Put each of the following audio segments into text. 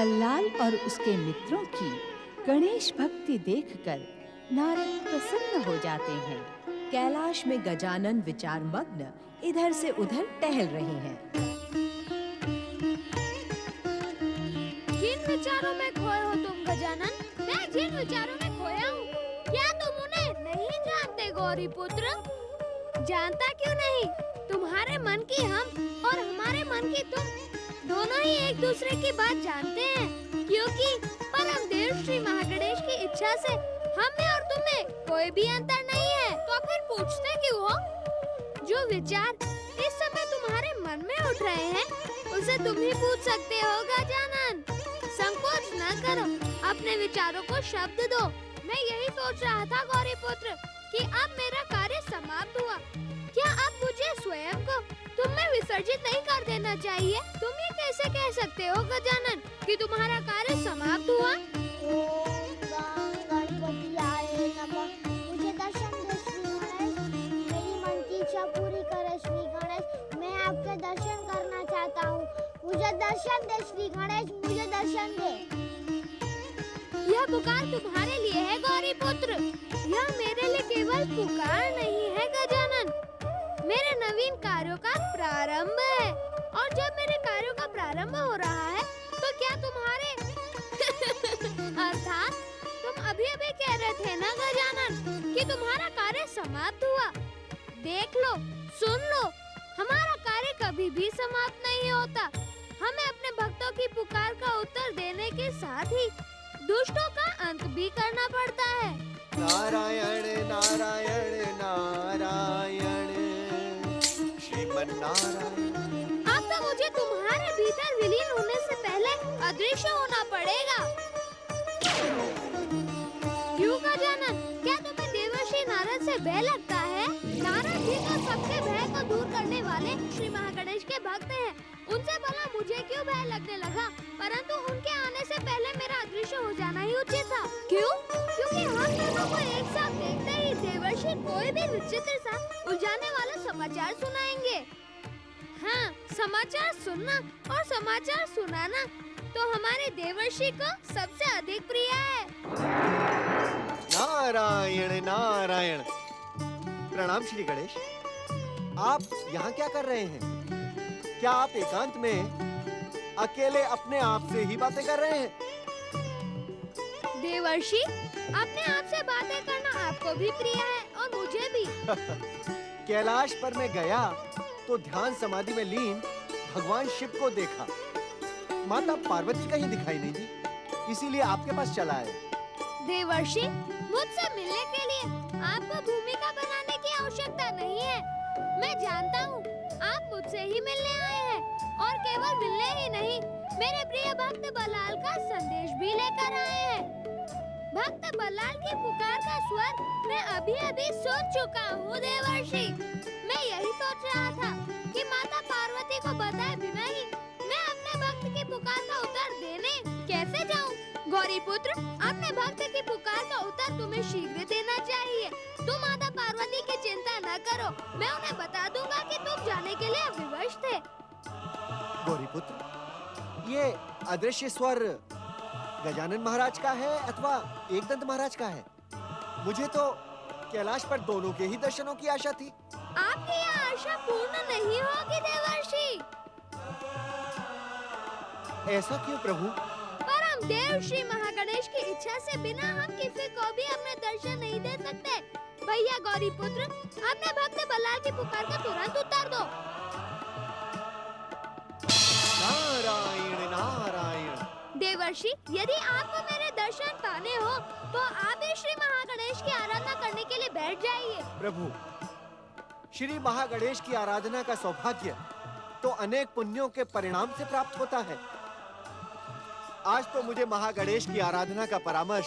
बल्लाल और उसके मित्रों की गणेश भक्ति देखकर नारद प्रसन्न हो जाते हैं। कैलाश में गजानन विचारमग्न इधर से उधर टहल रहे हैं। किन विचारों में खोए हो तुम गजानन? मैं जिन विचारों में खोया हूँ, क्या तुम उन्हें नहीं जानते गौरी पुत्र? जानता क्यों नहीं? तुम्हारे मन की हम और हमारे मन की तुम दोनों ही एक दूसरे की बात जानते हैं, क्योंकि परम देव श्री महागणेश की इच्छा से हम में और तुम में कोई भी अंतर नहीं है। तो फिर पूछते क्यों हो? जो विचार इस समय तुम्हारे मन में उठ रहे हैं, उसे तुम ही पूछ सकते हो गजानन। संकोच न करो, अपने विचारों को शब्द दो। मैं यही सोच रहा था गौरी पुत्र कि अब मेरा कार्य समाप्त हुआ, क्या अब मुझे स्वयं को तुम में विसर्जित नहीं कर देना चाहिए? तुम ये कैसे कह सकते हो गजानन कि तुम्हारा कार्य समाप्त हुआ? ओम गणपतियाय नमः। मुझे दर्शन दे श्री गणेश, मेरी मन की इच्छा पूरी करे श्री गणेश। मैं आपके दर्शन करना चाहता हूँ, मुझे दर्शन दे श्री गणेश, मुझे दर्शन दे। यह पुकार तुम्हारे लिए है गौरी पुत्र, यह मेरे लिए केवल पुकार नहीं है गजानन, मेरे नवीन कार्यों का प्रारंभ है। और जब मेरे कार्यों का प्रारंभ हो रहा है, तो क्या तुम्हारे अर्थात तुम अभी अभी कह रहे थे ना गजानन कि तुम्हारा कार्य समाप्त हुआ। देख लो, सुन लो, हमारा कार्य कभी भी समाप्त नहीं होता। हमें अपने भक्तों की पुकार का उत्तर देने के साथ ही दुष्टों का अंत भी करना पड़ता है। नारायण नारायण नारायण श्रीमन्नारायण। अब तो मुझे तुम्हारे भीतर विलीन होने से पहले अदृश्य होना पड़ेगा। क्यों गजानन, क्या तुम्हें देवर्षि नारद से भय लगता है? नारद जी तो सबके भय को दूर करने वाले श्री महागणेश के भक्त हैं। उनसे भला मुझे क्यों भय लगने लगा? परंतु उनके आने से पहले मेरा अदृश्य हो जाना ही उचित था। क्यों? क्योंकि हम दोनों को एक साथ देखते ही देवर्षि कोई भी विचित्र सा उलझाने वाला समाचार सुनाएंगे। हाँ, समाचार सुनना और समाचार सुनाना तो हमारे देवर्षि को सबसे अधिक प्रिय है। नारायण नारायण। प्रणाम श्री गणेश। आप यहाँ क्या कर रहे हैं? क्या आप एकांत में अकेले अपने आप से ही बातें कर रहे हैं? देवर्षि, अपने आप से बातें करना आपको भी प्रिय है और मुझे भी। कैलाश पर मैं गया तो ध्यान समाधि में लीन भगवान शिव को देखा। माता पार्वती कहीं दिखाई नहीं दी, इसीलिए आपके पास चला आया। देवर्षि, मुझसे मिलने के लिए आपको भूमिका बनाने की आवश्यकता नहीं है। मैं जानता हूँ आप मुझसे ही मिलने आए हैं और केवल मिलने ही नहीं, मेरे प्रिय भक्त बल्लाल का संदेश भी लेकर आए हैं। भक्त बल्लाल की पुकार का स्वर मैं अभी अभी सुन चुका हूँ देवर्षि। मैं यही सोच रहा था कि माता पार्वती को बताए बिना ही मैं अपने भक्त की पुकार का उत्तर देने कैसे जाऊँ? गौरी पुत्र, अपने भक्त की पुकार का उत्तर तुम्हें शीघ्र देना चाहिए। तुम माता पार्वती की चिंता न करो, मैं उन्हें बता दूंगा कि तुम जाने के लिए विवश थे। गौरी पुत्र, ये अदृश्य स्वर गजानन महाराज का है अथवा एकदंत महाराज का है? मुझे तो कैलाश पर दोनों के ही दर्शनों की आशा थी। आपकी यह आशा पूर्ण नहीं होगी देवर्षि। ऐसा क्यों प्रभु? परम देव श्री महागणेश की इच्छा से बिना हम किसी को भी अपने दर्शन नहीं दे सकते। भैया गौरी पुत्र, अपने भक्त बल्लाल की पुकार का तुरंत उत्तर दो। नारायण नारायण। देवर्षि, यदि आपको मेरे दर्शन पाने हो तो आप भी श्री महागणेश की आराधना करने के लिए बैठ जाइए। प्रभु, श्री महागणेश की आराधना का सौभाग्य तो अनेक पुण्यों के परिणाम से प्राप्त होता है। आज तो मुझे महागणेश की आराधना का परामर्श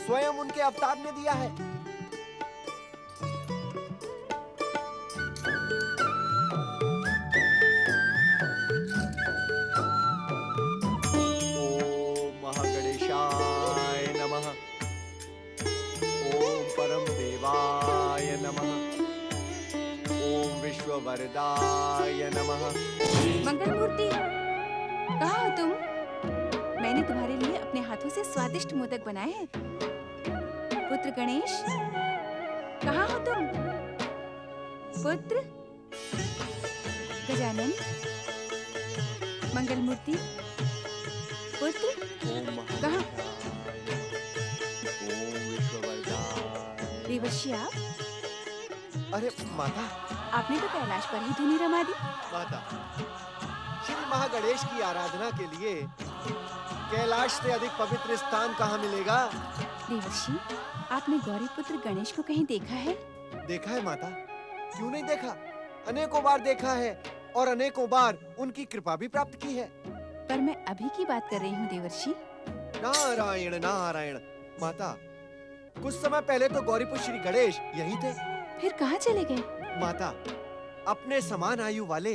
स्वयं उनके अवतार ने दिया है। ओम महागणेशाय नमः। ओम परम देवाय नमः। ओम विश्ववरदाय नमः। मंगलमूर्ति, कहाँ हो तुम? मैंने तुम्हारे लिए अपने हाथों से स्वादिष्ट मोदक बनाए हैं। पुत्र गणेश, कहाँ हो तुम? पुत्र गजानन, मंगलमूर्ति, पुत्र कहाँ? देवर्षि आप? अरे माता, आपने तो कैलाश पर ही धुनी रमा दी। माता, श्री महागणेश की आराधना के लिए कैलाश से अधिक पवित्र स्थान कहाँ मिलेगा? देवर्षि, आपने गौरी पुत्र गणेश को कहीं देखा है? देखा है माता, क्यों नहीं देखा? अनेकों बार देखा है और अनेकों बार उनकी कृपा भी प्राप्त की है। पर मैं अभी की बात कर रही हूँ देवर्षि। नारायण नारायण। माता, कुछ समय पहले तो गौरीपुत्र श्री गणेश यहीं थे। फिर कहाँ चले गए? माता, अपने समान आयु वाले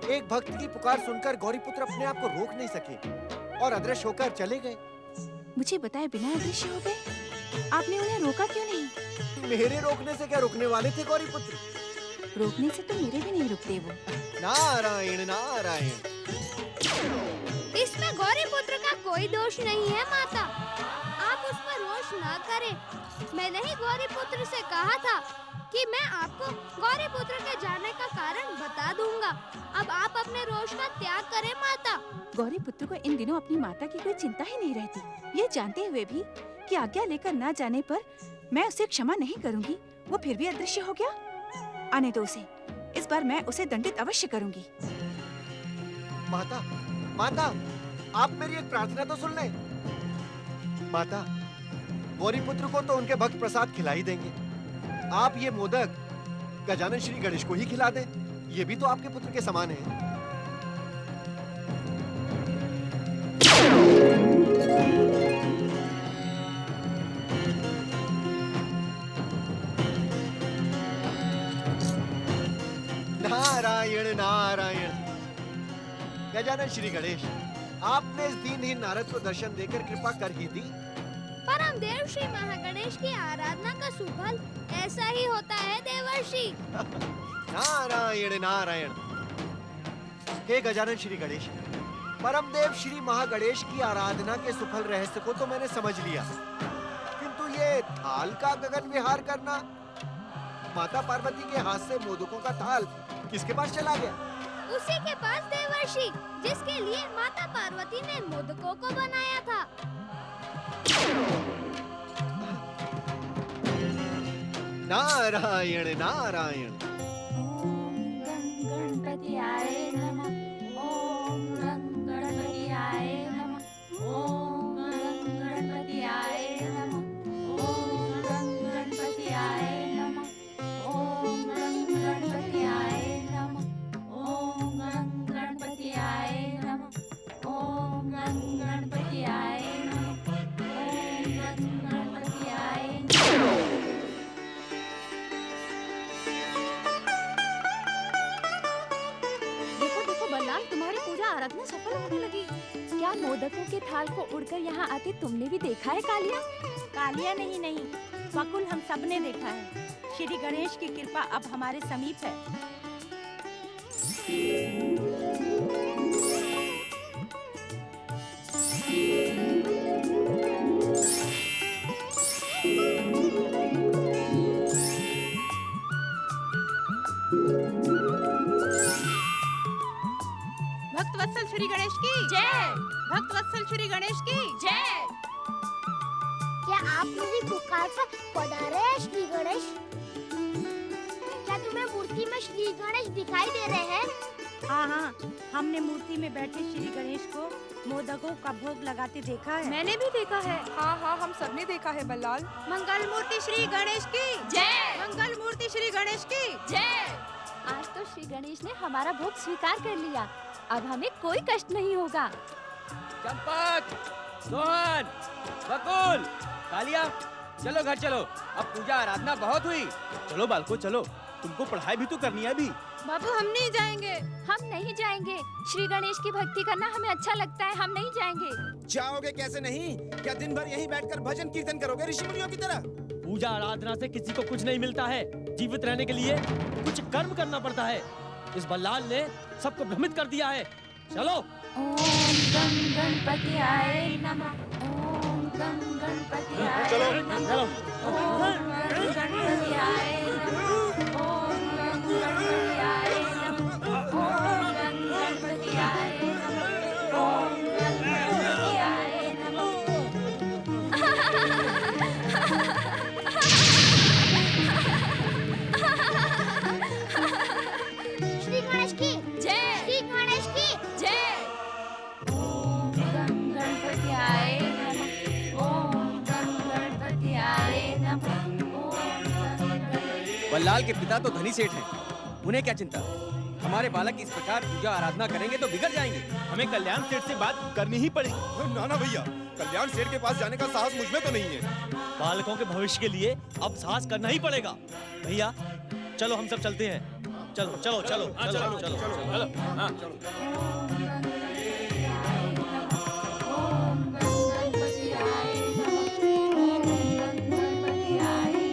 एक भक्त की पुकार सुनकर गौरीपुत्र अपने आप को रोक नहीं सके और अदृश्य होकर चले गए। मुझे बताए बिना अदृश्य हो गए। आपने उन्हें रोका क्यों नहीं? मेरे रोकने से क्या रुकने वाले थे गौरीपुत्र? रोकने से तो मेरे भी नहीं रुकते वो। नारायण नारायण। इसमें गौरी पुत्र का कोई दोष नहीं है माता, आप उस पर रोष न करें। मैंने ही गौरी पुत्र से कहा था कि मैं आपको गौरी पुत्र के जाने का कारण बता दूंगा। अब आप अपने रोष का त्याग करें माता। गौरी पुत्र को इन दिनों अपनी माता की कोई चिंता ही नहीं रहती। ये जानते हुए भी कि आज्ञा लेकर न जाने पर मैं उसे क्षमा नहीं करूंगी, वो फिर भी अदृश्य हो गया। आने दो उसे, इस बार मैं उसे दंडित अवश्य करूंगी। माता, माता, आप मेरी एक प्रार्थना तो सुन लें। माता, गौरीपुत्र को तो उनके भक्त प्रसाद खिला ही देंगे। आप ये मोदक गजानन श्री गणेश को ही खिला दें। ये भी तो आपके पुत्र के समान है। नारायण नारायण। गजानन श्री गणेश, आपने इस दीनहीन नारद को दर्शन देकर कृपा कर ही दी। परम देव श्री महागणेश की आराधना का सुफल ऐसा ही होता है देवर्षि। नारायण नारायण। हे गजानन श्री गणेश, परम देव श्री महागणेश की आराधना के सुफल रहस्य को तो मैंने समझ लिया, किंतु ये थाल का गगन विहार करना, माता पार्वती के हाथ से मोदकों का थाल किसके पास चला गया? उसी के पास देवर्षि, जिसके लिए माता पार्वती ने मोदकों को बनाया था। नारायण नारायण। ओम गणपतियाय नमः। ओम गणपतियाय नमः। ओम गणपतियाय नमः। ओम गणपतियाय नमः। ओम गणपतियाय नमः। ओम गणपतियाय नमः। ओम गणपतियाय नमः। ओम गणपतियाय नमः। तुम्हारी पूजा आराधना सफल होने लगी। क्या मोदकों के थाल को उड़कर यहाँ आते तुमने भी देखा है कालिया? कालिया नहीं, वकुल हम सब ने देखा है। श्री गणेश की कृपा अब हमारे समीप है। भक्तवत्सल श्री गणेश की जय। भक्तवत्सल श्री गणेश की जय। क्या आप मेरी पुकार पर पधारे हैं श्री गणेश? क्या तुम्हें मूर्ति में श्री गणेश दिखाई दे रहे हैं? हाँ, हमने मूर्ति में बैठे श्री गणेश को मोदकों का भोग लगाते देखा है। मैंने भी देखा है। हाँ, हम सबने देखा है बल्लाल। मंगल मूर्ति श्री गणेश की जय। मंगल मूर्ति श्री गणेश की जय। आज तो श्री गणेश ने हमारा भोग स्वीकार कर लिया, अब हमें कोई कष्ट नहीं होगा। चंपक, सोहन, बकुल, कालिया, चलो घर चलो। अब पूजा आराधना बहुत हुई। चलो बालको चलो, तुमको पढ़ाई भी तो करनी है अभी। बाबू हम नहीं जाएंगे। हम नहीं जाएंगे। श्री गणेश की भक्ति करना हमें अच्छा लगता है, हम नहीं जाएंगे। जाओगे कैसे नहीं? क्या दिन भर यहीं बैठकर भजन कीर्तन करोगे ऋषि मुनियों की तरह? पूजा आराधना से किसी को कुछ नहीं मिलता है। जीवित रहने के लिए कुछ कर्म करना पड़ता है। इस बल्लाल ने सबको भ्रमित कर दिया है। चलो ओम गं गणपतियाय नमः। ओम गं गणपतियाय चलो, नमः। ओम गं गणपतियाय नमः। ओम गं गणपतियाय नमः। ओम गं गणपतियाय नमः। ओम गं गणपतियाय श्री गणेश की जय। श्री गणेश की जय। ओम गं गणपतियाय नमः। ओम गं गणपतियाय नमः। ओम गं गणपतियाय। बल्लाल के पिता तो धनी सेठ हैं, उन्हें क्या चिंता। हमारे बालक इस प्रकार पूजा आराधना करेंगे तो बिगड़ जाएंगे। हमें कल्याण सेठ से बात करनी ही पड़ेगी। ना ना भैया, कल्याण सेठ के पास जाने का साहस मुझ में तो नहीं है। बालकों के भविष्य के लिए अब साहस करना ही पड़ेगा। भैया चलो हम सब चलते हैं। चलो चलो चलो चलो चलो चलो। ओम गं गणपतियाय नमः। ओम गं गणपतियाय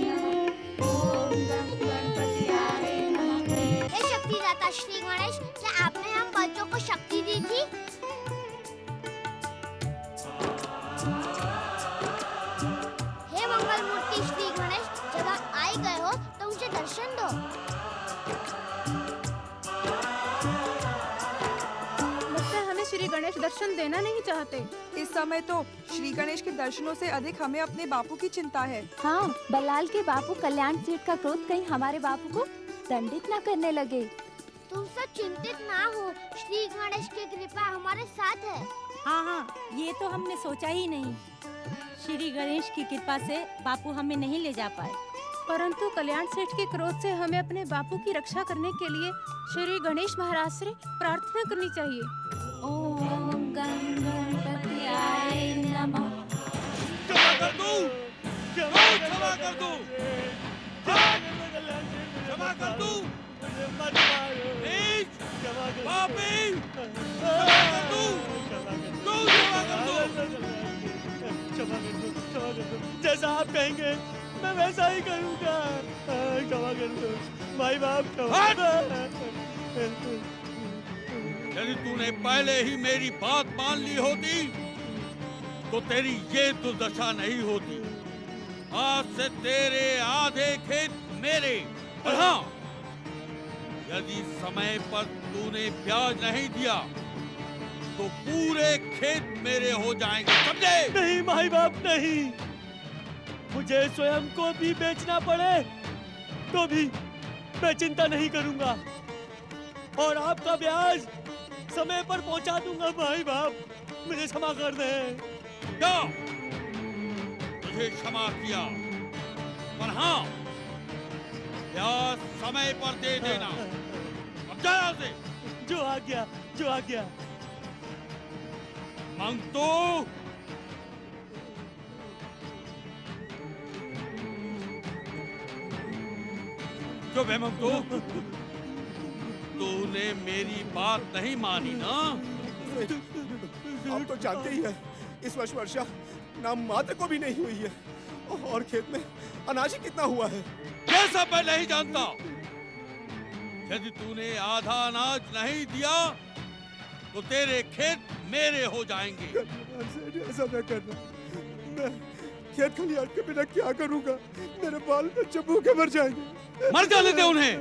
नमः। ओम गं गणपतियाय नमः। हे शक्तिदाता श्री गणेश, क्या आपने हम बच्चों को शक्ति दी थी? हे मंगल मूर्ति श्री गणेश, जब आप आए गए हो तो मुझे दर्शन दो। लगता है हमें श्री गणेश दर्शन देना नहीं चाहते। इस समय तो श्री गणेश के दर्शनों से अधिक हमें अपने बापू की चिंता है। हाँ, बल्लाल के बापू कल्याण सेठ का क्रोध कहीं हमारे बापू को दंडित न करने लगे। तुम सब चिंतित ना हो, श्री गणेश की कृपा हमारे साथ है। हाँ हाँ, ये तो हमने सोचा ही नहीं। श्री गणेश की कृपा से बापू हमें नहीं ले जा पाए, परंतु कल्याण सेठ के क्रोध से हमें अपने बापू की रक्षा करने के लिए श्री गणेश महाराज से प्रार्थना करनी चाहिए। ओम गं गणपतियाय नमः। क्षमा कर दूं, क्षमा कर दूं, क्षमा कर दूं, नीच, पापी, क्षमा कर दूं, तू क्षमा कर दूं। जैसा आप कहेंगे मैं वैसा ही करूँगा। क्षमा कर दो भाई बाप, क्षमा। यदि तूने पहले ही मेरी बात मान ली होती तो तेरी ये दुर्दशा नहीं होती। आज से तेरे आधे खेत मेरे। और हाँ, यदि समय पर तूने ब्याज नहीं दिया तो पूरे खेत मेरे हो जाएंगे, समझे? नहीं भाई बाप नहीं, मुझे स्वयं को भी बेचना पड़े तो भी मैं चिंता नहीं करूंगा और आपका ब्याज समय पर पहुंचा दूंगा। भाई बाप मुझे क्षमा कर दे। क्या तुझे क्षमा किया, पर हाँ ब्याज समय पर दे देना। अब जा यहाँ से। जो आ गया, जो आ गया। मंगतू, चुप है मंगतू। तूने मेरी बात नहीं मानी ना? आप तो जानते ही हैं, इस वर्ष वर्षा नाम मात्र को भी नहीं हुई है और खेत में अनाज ही कितना हुआ है। ये सब मैं नहीं जानता। यदि तूने आधा अनाज नहीं दिया तो तेरे खेत मेरे हो जाएंगे। ऐसा न करना, मैं खेत खलियान के बिना क्या करूंगा? मेरे बाल बच्चे भूखे मर जाएंगे। मर जाने दे उन्हें।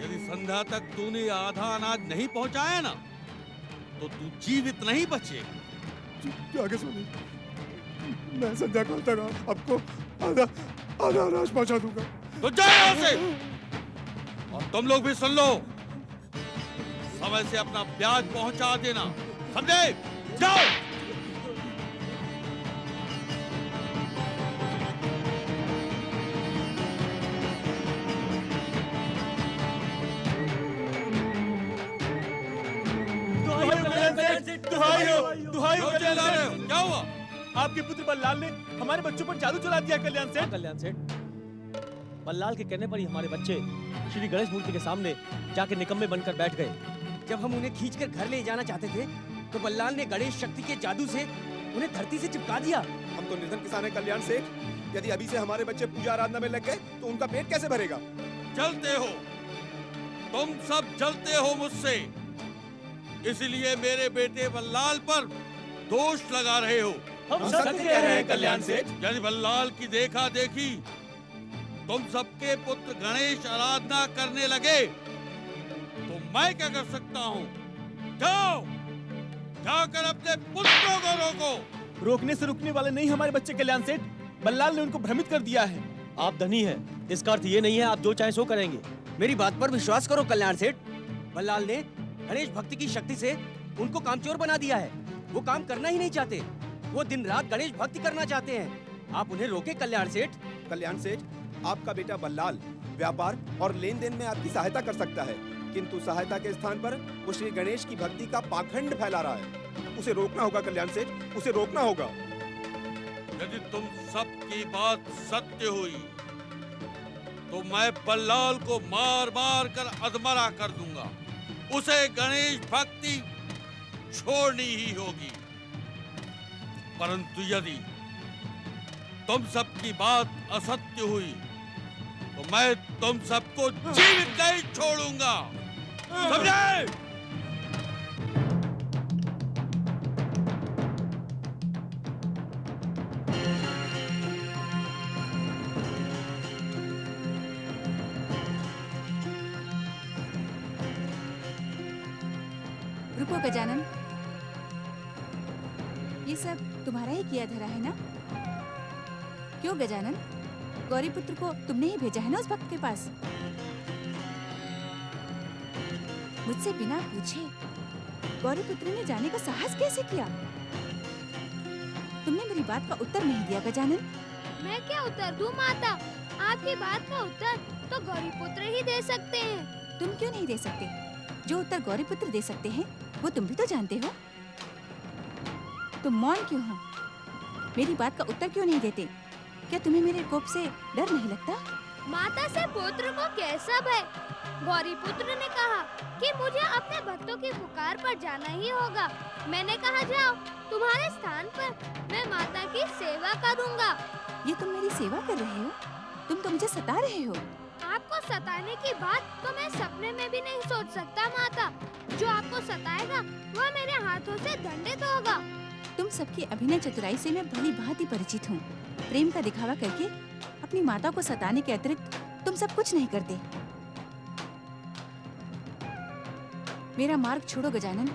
यदि संध्या तक तूने आधा अनाज नहीं पहुंचाया ना तो तू जीवित नहीं बचेगा। आगे सुनिए, मैं संध्या काल तक आपको आधा आधा अनाज पहुंचा दूंगा। तो जाओ यहाँ से। और तुम लोग भी सुन लो, समय से अपना ब्याज पहुंचा देना, समझे? जाओ। क्या हुआ? आपके पुत्र बल्लाल ने हमारे बच्चों पर जादू चला दिया। कल्याण सेठ, कल्याण सेठ, बल्लाल के कहने पर ही हमारे बच्चे श्री गणेश मूर्ति के सामने जाके निकम्मे बनकर बैठ गए। जब हम उन्हें खींचकर घर ले जाना चाहते थे तो बल्लाल ने गणेश शक्ति के जादू से उन्हें धरती से चिपका दिया। हम तो निर्धन किसान हैं कल्याण सेठ, यदि अभी से हमारे बच्चे पूजा आराधना में लग गए तो उनका पेट कैसे भरेगा? जलते हो तुम सब, जलते हो मुझसे। इसलिए मेरे बेटे बल्लाल पर दोष लगा रहे हो। हम सत्य कह रहे हैं कल्याण सेठ। यदि बल्लाल की देखा देखी तुम सबके पुत्र गणेश आराधना करने लगे तो मैं क्या कर सकता हूँ? जाओ, जाकर अपने पुत्रों को रोको। रोकने से रुकने वाले नहीं हमारे बच्चे कल्याण सेठ। बल्लाल ने उनको भ्रमित कर दिया है। आप धनी हैं, इसका अर्थ ये नहीं है आप जो चाहे सो करेंगे। मेरी बात पर विश्वास करो कल्याण सेठ। बल्लाल ने गणेश भक्ति की शक्ति से उनको कामचोर बना दिया है। वो काम करना ही नहीं चाहते। वो दिन रात गणेश भक्ति करना चाहते हैं। आप उन्हें रोके कल्याण सेठ। कल्याण सेठ, आपका बेटा बल्लाल व्यापार और लेन देन में आपकी सहायता कर सकता है, किंतु सहायता के स्थान पर वो श्री गणेश की भक्ति का पाखंड फैला रहा है। उसे रोकना होगा कल्याण सेठ, उसे रोकना होगा। यदि तुम सबकी बात सत्य हुई तो मैं बल्लाल को मार मार कर अधमरा कर दूंगा। उसे गणेश भक्ति छोड़नी ही होगी। परंतु यदि तुम सबकी बात असत्य हुई तो मैं तुम सबको जीवित नहीं छोड़ूंगा। समझे? रुको गजानन, ये सब तुम्हारा ही किया धरा है ना? क्यों गजानन, गौरीपुत्र को तुमने ही भेजा है ना उस भक्त के पास? मुझसे बिना पूछे गौरीपुत्र ने जाने का साहस कैसे किया? तुमने मेरी बात का उत्तर नहीं दिया गजानन। मैं क्या उत्तर दूं माता? आपकी बात का उत्तर तो गौरीपुत्र ही दे सकते हैं। तुम क्यों नहीं दे सकते? जो उत्तर गौरीपुत्र दे सकते हैं वो तुम भी तो जानते हो। तुम मौन क्यों हो? मेरी बात का उत्तर क्यों नहीं देते? क्या तुम्हें मेरे कोप से डर नहीं लगता? माता से पुत्र को कैसा भय? गौरीपुत्र ने कहा कि मुझे अपने भक्तों की पुकार पर जाना ही होगा। मैंने कहा जाओ, तुम्हारे स्थान पर मैं माता की सेवा करूंगा। ये तुम मेरी सेवा कर रहे हो? तुम तो मुझे सता रहे हो। आपको सताने की बात तो मैं सपने में भी नहीं सोच सकता माता। जो आपको सताएगा वह मेरे हाथों से दंडित होगा। तुम सबकी अभिनय चतुराई से मैं भली भांति परिचित हूँ। प्रेम का दिखावा करके अपनी माता को सताने के अतिरिक्त तुम सब कुछ नहीं करते। मेरा मार्ग छोड़ो गजानन।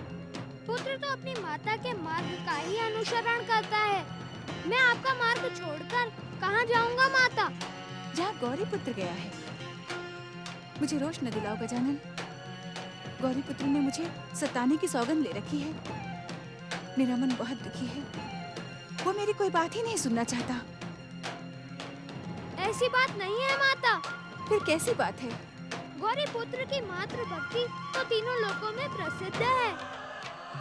पुत्र तो अपनी माता के मार्ग का ही अनुसरण करता है। मैं आपका मार्ग छोड़कर कहाँ जाऊँगा माता? जहाँ गौरीपुत्र गया है। मुझे रोष न दिलाओ गजानन। गौरीपुत्र ने मुझे सताने की सौगंध ले रखी है। मेरा मन बहुत दुखी है। वो मेरी कोई बात ही नहीं सुनना चाहता। ऐसी बात नहीं है माता। फिर कैसी बात है? गौरीपुत्र की मातृ भक्ति तो तीनों लोकों में प्रसिद्ध है।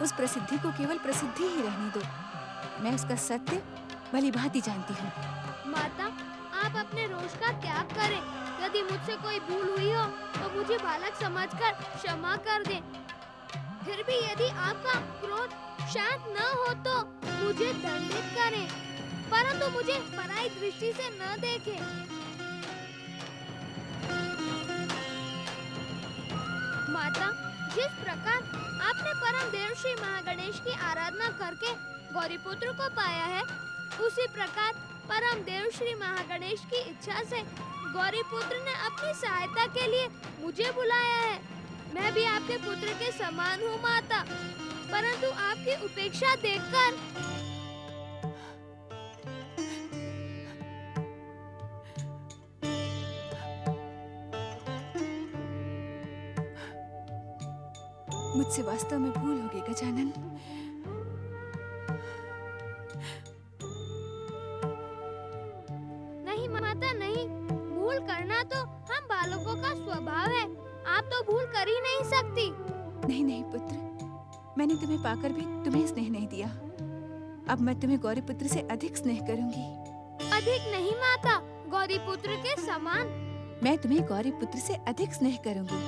उस प्रसिद्धि को केवल प्रसिद्धि ही रहने दो। मैं उसका सत्य भली भांति जानती हूँ। माता, आप अपने रोष का त्याग करें। यदि मुझसे कोई भूल हुई हो तो मुझे बालक समझकर क्षमा कर दें। फिर भी यदि आपका क्रोध शांत न हो तो मुझे दंडित करें, परंतु मुझे पराई दृष्टि से न देखें। माता, जिस प्रकार आपने परम देव श्री महागणेश की आराधना करके गौरीपुत्र को पाया है, उसी प्रकार परम देव श्री महागणेश की इच्छा से गौरीपुत्र ने अपनी सहायता के लिए मुझे बुलाया है। मैं भी आपके पुत्र के समान हूँ माता, परंतु आपकी उपेक्षा देखकर मुझसे वास्तव में भूल हो गई गजानन। नहीं माता, नहीं। भूल करना तो हम बालकों का स्वभाव है। आप तो भूल कर ही नहीं सकती। नहीं नहीं पुत्र, मैंने तुम्हें पाकर भी तुम्हें स्नेह नहीं दिया। अब मैं तुम्हें गौरीपुत्र से अधिक स्नेह करूंगी। अधिक नहीं माता, गौरीपुत्र के समान। मैं तुम्हें गौरीपुत्र से अधिक स्नेह करूंगी,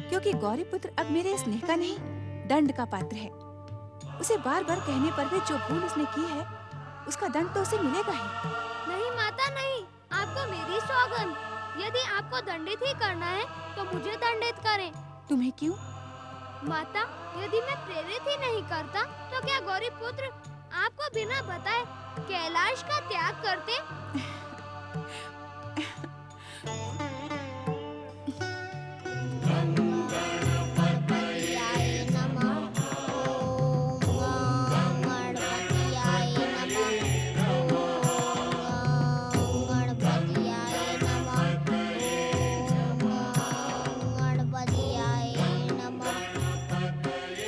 क्योंकि गौरीपुत्र अब मेरे स्नेह का नहीं, दंड का पात्र है। उसे बार बार कहने पर भी जो भूल उसने की है, उसका दंड तो उसे मिलेगा ही। नहीं माता, नहीं। आपको मेरी सौगंध। यदि आपको दंडित ही करना है तो मुझे दंडित करें। तुम्हें क्यों? माता, यदि मैं प्रेरित ही नहीं करता तो क्या गौरी पुत्र आपको बिना बताए कैलाश का त्याग करते?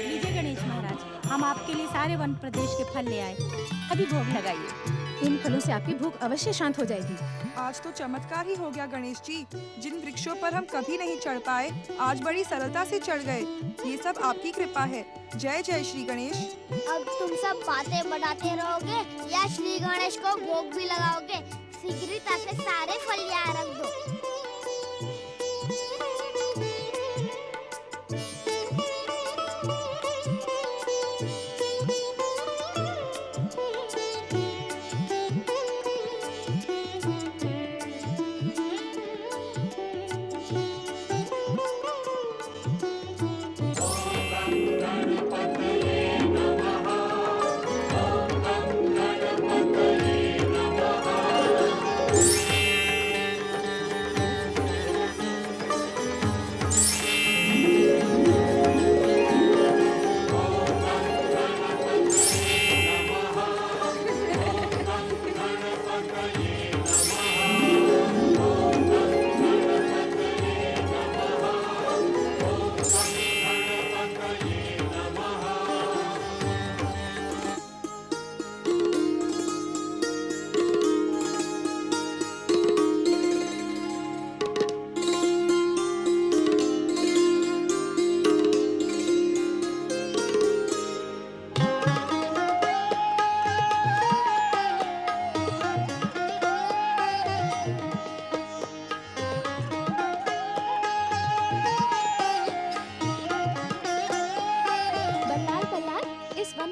लीजिए गणेश महाराज, हम आपके लिए सारे वन प्रदेश के फल ले आए। अभी भोग लगाइए। इन फलों से आपकी भूख अवश्य शांत हो जाएगी। आज तो चमत्कार ही हो गया गणेश जी। जिन वृक्षों पर हम कभी नहीं चढ़ पाए, आज बड़ी सरलता से चढ़ गए। ये सब आपकी कृपा है। जय जय श्री गणेश। अब तुम सब बातें बढ़ाते रहोगे या श्री गणेश को भोग भी लगाओगे? शीघ्रता से सारे फल यहाँ रख दो।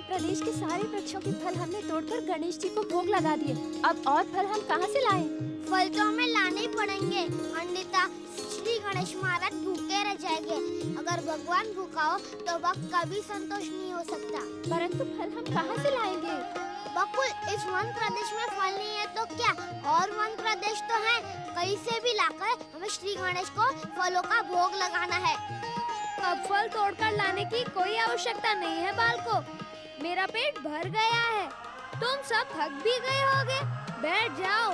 प्रदेश के सारे वृक्षों के फल हमने तोड़कर गणेश जी को भोग लगा दिए। अब और फल हम कहाँ से लाएं? फल तो हमें लाने ही पड़ेंगे, अन्यथा श्री गणेश महाराज भूखे रह जाएंगे। अगर भगवान भूखा हो तो वह कभी संतोष नहीं हो सकता। परंतु फल हम कहाँ से लाएंगे? बकुल, इस वन प्रदेश में फल नहीं है तो क्या, और वन प्रदेश तो है। कहीं से भी लाकर हमें श्री गणेश को फलों का भोग लगाना है। अब फल तोड़कर लाने की कोई आवश्यकता नहीं है बालको। मेरा पेट भर गया है। तुम सब थक भी गए होगे, बैठ जाओ।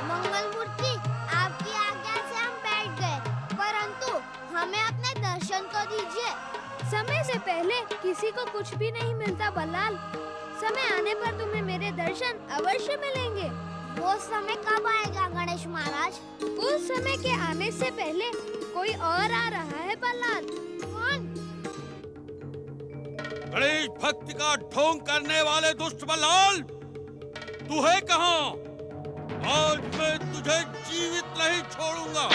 मंगल मूर्ति, आपकी आज्ञा से हम बैठ गए, परंतु हमें अपने दर्शन तो दीजिए। समय से पहले किसी को कुछ भी नहीं मिलता बल्लाल। समय आने पर तुम्हें मेरे दर्शन अवश्य मिलेंगे। वो समय कब आएगा गणेश महाराज? उस समय के आने से पहले कोई और आ रहा है बल्लाल। कौन? गणेश भक्ति का ढोंग करने वाले दुष्ट बल्लाल, तू है कहाँ? आज मैं तुझे जीवित नहीं छोड़ूंगा।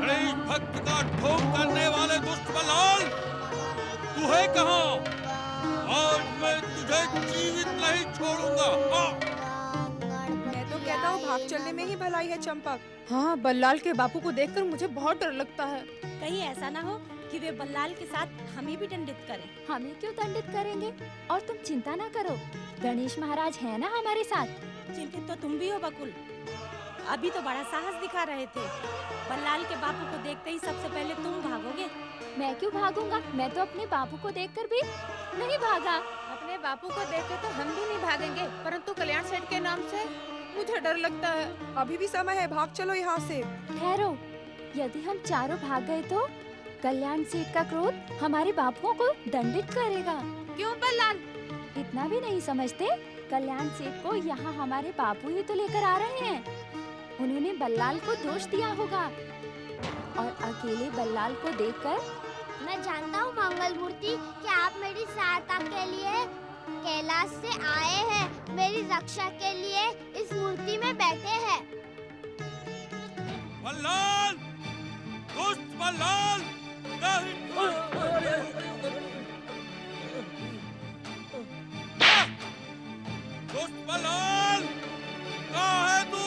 गणेश भक्ति का ढोंग करने वाले दुष्ट बल्लाल, तू है कहाँ? आज मैं तुझे जीवित नहीं छोड़ूंगा। मैं तो कहता हूँ भाग चलने में ही भलाई है चंपक। हाँ, बल्लाल के बापू को देखकर मुझे बहुत डर लगता है। कहीं ऐसा ना हो कि वे बल्लाल के साथ हमें भी दंडित करें। हमें क्यों दंडित करेंगे? और तुम चिंता ना करो, गणेश महाराज है ना हमारे साथ। चिंतित तो तुम भी हो बकुल। अभी तो बड़ा साहस दिखा रहे थे। बल्लाल के बापू को देखते ही सबसे पहले तुम भागोगे। मैं क्यों भागूंगा? मैं तो अपने बापू को देखकर भी नहीं भागा। अपने बापू को देखकर तो हम भी नहीं भागेंगे, परंतु कल्याण सेठ के नाम से मुझे डर लगता है। अभी भी समय है, भाग चलो यहाँ से। ठहरो, यदि हम चारों भाग गए तो कल्याण सेठ का क्रोध हमारे बापुओं को दंडित करेगा। क्यों बल्लाल? इतना भी नहीं समझते? कल्याण सेठ को यहाँ हमारे बापू ही तो लेकर आ रहे हैं। उन्होंने बल्लाल को दोष दिया होगा और अकेले बल्लाल को देखकर। मैं जानता हूँ मंगल मूर्ति कि आप मेरी सहायता के लिए कैलाश से आए हैं, मेरी रक्षा के लिए इस मूर्ति में बैठे हैं। बल्लाल, दुष्ट बल्लाल, दुष्ट बल्लाल, कहाँ है तू?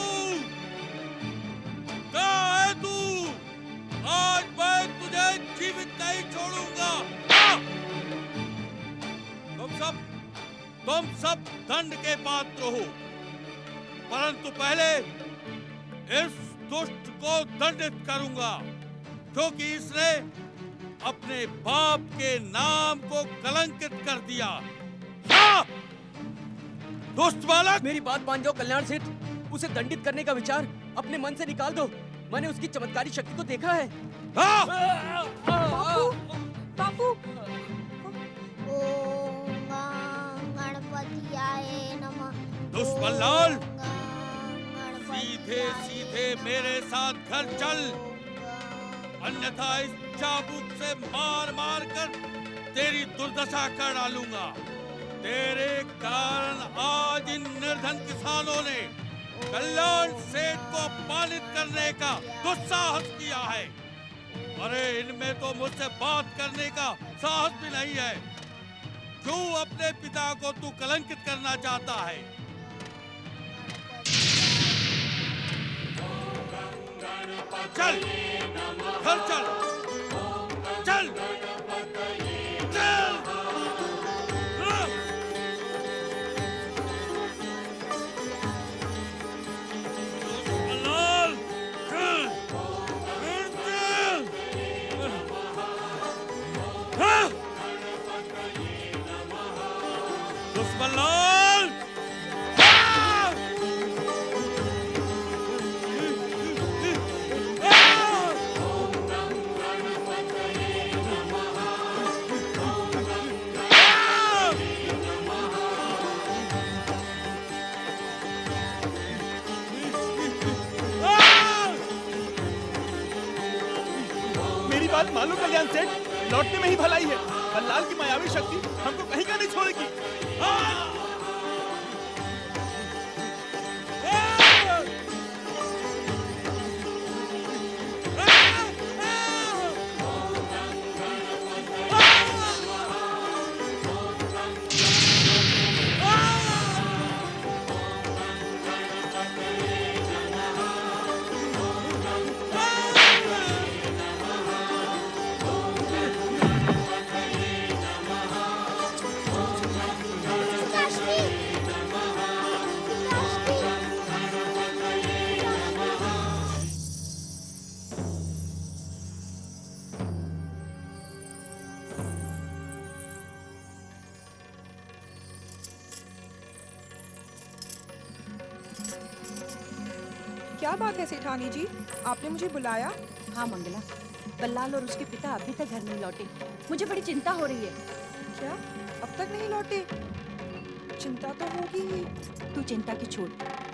तुम सब दंड के पात्र हो, परंतु पहले इस दुष्ट को दंडित करूंगा, क्योंकि इसने अपने बाप के नाम को कलंकित कर दिया। हाँ! दुष्ट बालक! मेरी बात मान जाओ कल्याण सेठ, उसे दंडित करने का विचार अपने मन से निकाल दो। मैंने उसकी चमत्कारी शक्ति को देखा है। हाँ! बापू ओम गणपतियाय नमः। दुष्ट बल्लाल, ओम सीधे सीधे मेरे साथ घर चल, अन्यथा इस चाबुक से मार मार कर तेरी दुर्दशा कर डालूंगा। तेरे कारण आज इन निर्धन किसानों ने कल्याण सेठ को अपमानित करने का दुस्साहस किया है। अरे इनमें तो मुझसे बात करने का साहस भी नहीं है। क्यों अपने पिता को तू कलंकित करना चाहता है? चल, घर चल, चल, चल। बल्लाल, चल, चल। हाँ। दुष्बल्लाल, मेरी बात मान लो कल्याण सेठ, लौटने में ही भलाई है। बल्लाल की मायावी शक्ति हमको कहीं का नहीं छोड़ेगी। क्या बात है सेठानी जी, आपने मुझे बुलाया? हाँ मंगला, बल्लाल और उसके पिता अभी तक घर नहीं लौटे। मुझे बड़ी चिंता हो रही है। क्या अब तक नहीं लौटे? चिंता तो होगी ही। तू चिंता की छोड़,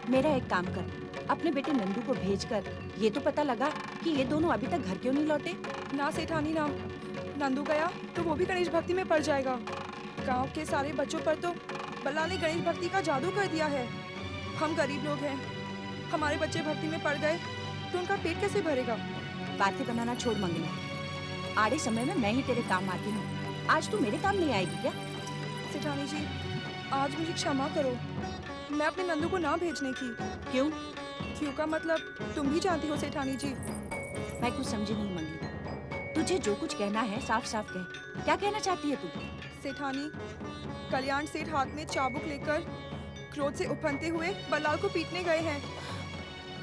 मेरा एक काम कर, अपने बेटे नंदू को भेजकर ये तो पता लगा कि ये दोनों अभी तक घर क्यों नहीं लौटे। ना सेठानी ना, नंदू गया तो वो भी गणेश भक्ति में पड़ जाएगा। गांव के सारे बच्चों पर तो बल्लाल ने गणेश भक्ति का जादू कर दिया है। हम गरीब लोग हैं, हमारे बच्चे भक्ति में पड़ गए तो उनका पेट कैसे भरेगा? बातें बनाना छोड़ मंगला, आड़े समय में मैं ही तेरे काम आती हूँ। आज तू मेरे काम नहीं आएगी क्या? सेठानी जी, आज मुझे क्षमा करो, मैं अपने नंदू को ना भेजने की। क्यों? क्यों का मतलब तुम भी जानती हो सेठानी जी। मैं कुछ समझी नहीं मंगला, तुझे जो कुछ कहना है साफ साफ कह। क्या कहना चाहती है तू? सेठानी, कल्याण सेठ हाथ में चाबुक लेकर क्रोध से उफनते हुए बल्लाल को पीटने गए हैं।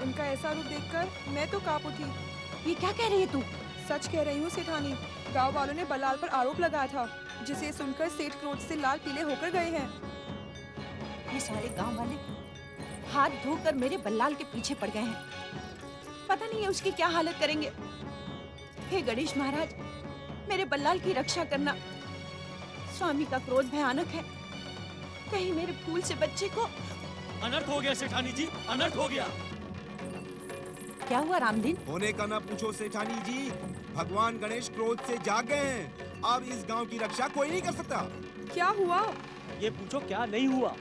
उनका ऐसा रूप देखकर मैं तो कांप उठी। ये क्या कह रही है तू? सच कह रही हूँ सेठानी, गांव वालों ने बल्लाल पर आरोप लगाया था, जिसे सुनकर सेठ क्रोध से लाल पीले होकर गए हैं। ये सारे गांव वाले हाथ धोकर मेरे बल्लाल के पीछे पड़ गए हैं। पता नहीं है उसकी क्या हालत करेंगे। हे गणेश महाराज, मेरे बल्लाल की रक्षा करना। स्वामी का क्रोध भयानक है, कहीं मेरे फूल से बच्चे को। अनर्थ हो गया सेठानी जी, अनर्थ हो गया। क्या हुआ रामदीन? होने का ना पूछो सेठानी जी, भगवान गणेश क्रोध से जाग गए हैं। अब इस गांव की रक्षा कोई नहीं कर सकता। क्या हुआ? ये पूछो क्या नहीं हुआ।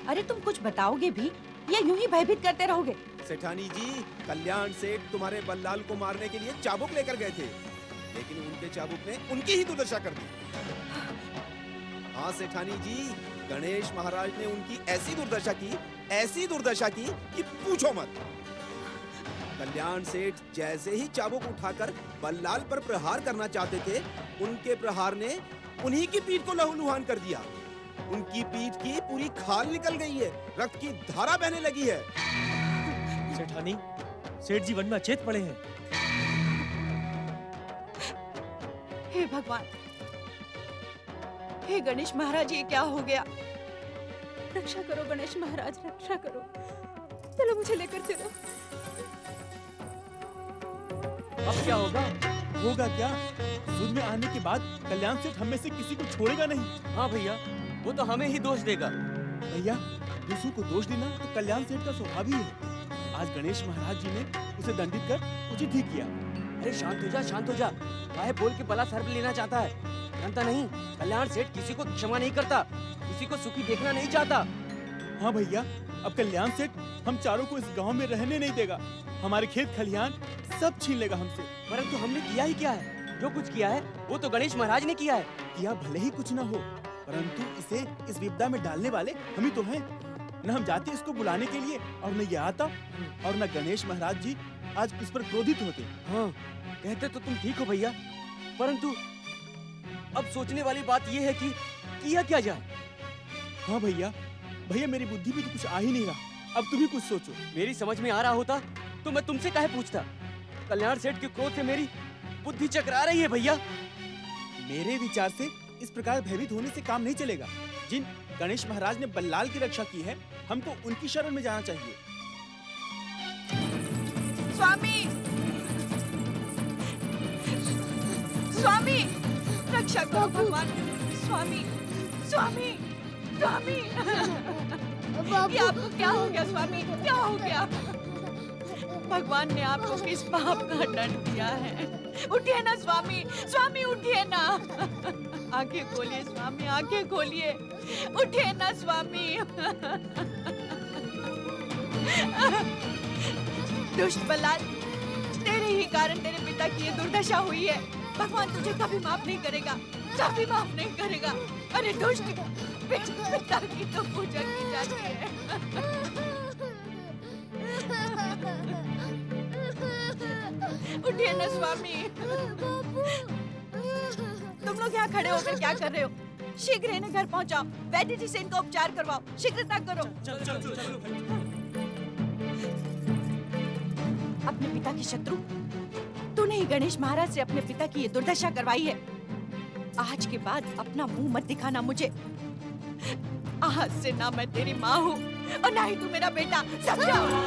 अरे तुम कुछ बताओगे भी या यूं ही भयभीत करते रहोगे? सेठानी जी, कल्याण सेठ तुम्हारे बल्लाल को मारने के लिए चाबुक लेकर गए थे, लेकिन उनके चाबुक ने उनकी ही दुर्दशा कर दी। हाँ सेठानी जी, गणेश महाराज ने उनकी ऐसी दुर्दशा की कि पूछो मत। कल्याण सेठ जैसे ही चाबुक उठाकर बल्लाल पर प्रहार करना चाहते थे, उनके प्रहार ने उन्हीं की पीठ को लहूलुहान कर दिया। उनकी पीठ की पूरी खाल निकल गई है, रक्त की धारा बहने लगी है। सेठानी, सेठ जी वन में अचेत पड़े हैं। हे भगवान, हे गणेश महाराज, ये क्या हो गया? रक्षा करो गणेश महाराज, रक्षा करो। चलो मुझे लेकर चलो। अब क्या होगा? होगा क्या? सूद में आने के बाद कल्याण सेठ हम में से किसी को छोड़ेगा नहीं। हाँ भैया, वो तो हमें ही दोष देगा। भैया, दूसरों को दोष देना तो कल्याण सेठ का स्वभाव ही है। आज गणेश महाराज जी ने उसे दंडित कर उचित ही किया। अरे शांत हो जा, शांत हो जा। काहे बोल के बला सर पे लेना चाहता है? जानता नहीं, कल्याण सेठ किसी को क्षमा नहीं करता, किसी को सुखी देखना नहीं चाहता। हाँ भैया, अब कल्याण सेठ हम चारों को इस गांव में रहने नहीं देगा। हमारे खेत खलिहान सब छीन लेगा हमसे। परंतु हमने किया ही क्या है? जो कुछ किया है वो तो गणेश महाराज ने किया है। किया भले ही कुछ न हो, परंतु इसे इस विपदा में डालने वाले हम ही तो हैं। न हम जाते इसको बुलाने के लिए और न ये आता, और न गणेश महाराज जी आज इस पर क्रोधित होते। हाँ, कहते तो तुम ठीक हो भैया, परंतु अब सोचने वाली बात ये है कि किया क्या जाए। हाँ भैया, भैया मेरी बुद्धि में तो कुछ आ ही नहीं रहा। अब तुम ही कुछ सोचो। मेरी समझ में आ रहा होता तो मैं तुमसे काहे पूछता। कल्याण सेठ के क्रोध से मेरी बुद्धि चकरा रही है भैया। मेरे विचार से इस प्रकार भयभीत होने से काम नहीं चलेगा। जिन गणेश महाराज ने बल्लाल की रक्षा की है, हमको उनकी शरण में जाना चाहिए। स्वामी, स्वामी, रक्षा करो भगवान। स्वामी, स्वामी, स्वामी, ये आपको क्या हो गया स्वामी? क्या हो गया? भगवान ने आपको किस पाप का दंड दिया है? उठिए ना स्वामी, स्वामी उठिए ना। आंखें खोलिए स्वामी, आंखें खोलिए। उठिए ना स्वामी। दुष्ट बल्लाल, तेरे ही कारण तेरे पिता की ये दुर्दशा हुई है। भगवान तुझे कभी माफ नहीं करेगा, कभी माफ नहीं करेगा। अरे दुष्ट, पिता की तो पूजा की जाती है। उठिए ना स्वामी। तुम लोग यहाँ खड़े होकर क्या कर रहे हो? शीघ्र इन्हें घर पहुँचाओ, वैद्य जी से इनका उपचार करवाओ, शीघ्रता करो। अपने पिता के शत्रु तूने ही गणेश महाराज से अपने पिता की ये दुर्दशा करवाई है। आज के बाद अपना मुंह मत दिखाना मुझे। आज से ना मैं तेरी माँ हूँ और ना ही तू मेरा बेटा, समझा?